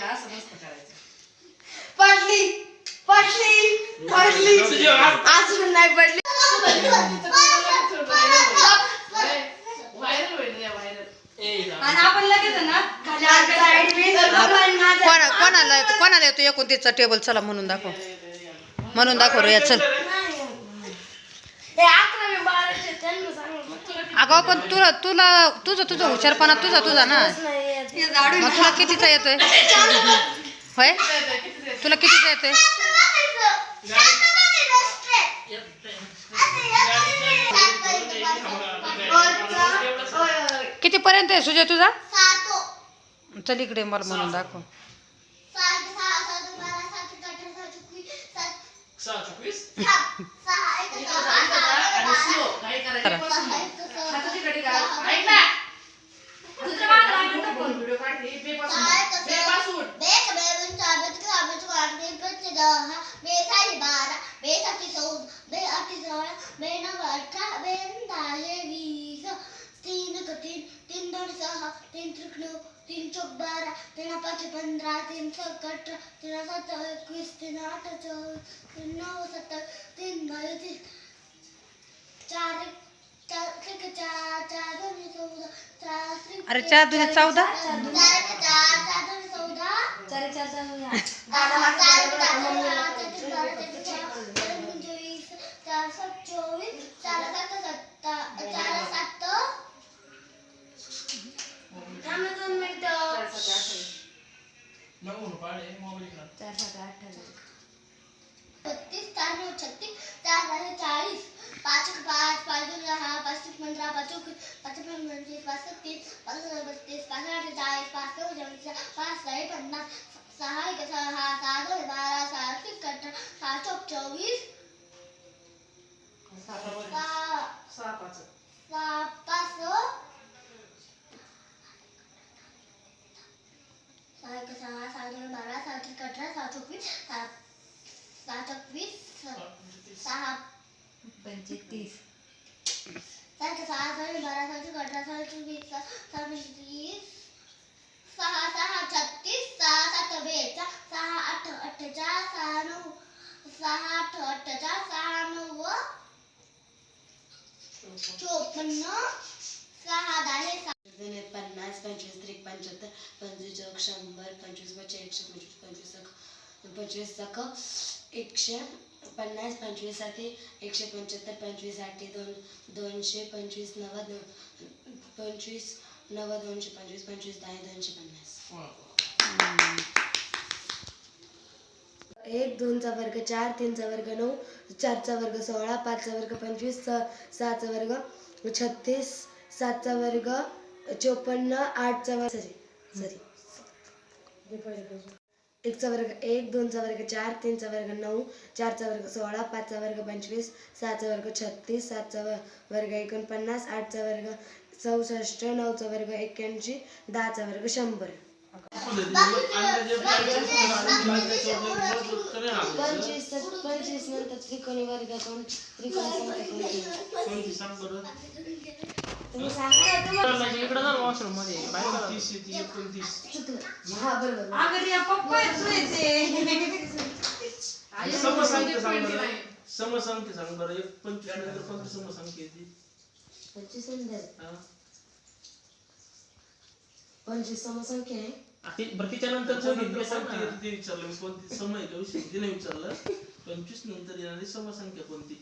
असं मस्त करायचं. पडली पडली पडली अजून नाही पडली. आणि आपण लगेच ना कोणाला येतो 29चा टेबल चला म्हणून दाखव रे चल. अगं पण तुझं हुशारपणा तुझा ना. मग तुला कितीचा येतोय होय? तुला कितीचा येतोय? कितीपर्यंत आहे सुजय तुझा? चल इकडे मला म्हणून दाखव. तीन चौक 12, 3 5 15, 3 6 18, 3 7 21, 3 8 24, 3 9 17, 3 22 4 4 4 4 2 14 अरे 4 2 14 एक 2 चा वर्ग 4 3 चा वर्ग 9 4 चा वर्ग 16 5 चा वर्ग 25 6 चा वर्ग 36 7 चा वर्ग 54 8 चा वर्ग एक चा वर्ग 1 2 चा वर्ग 4 3 चा वर्ग 9 4 चा वर्ग 16 5 चा वर्ग 25 6 चा वर्ग 36 7 चा वर्ग 49 8 चा वर्ग 64 9 चा वर्ग 81 10 चा वर्ग 100 25 नंतर त्रिकोणी वर्ग कोण त्रिकोणी तुम्ही सांगा इकडे जा वॉशरूम मध्ये 30 29 हा बरोबर अगं या पप्पा समसंख्या सांग बरं. 25 नंतर 15 समसंख्या येते. 25 नंतर 25 समसंख्या आहे. बरं तिच्यानंतर ते विचारलं मी कोणती सम आहे का विषय तिने विचारलं. 25 नंतर येणारी समसंख्या कोणती.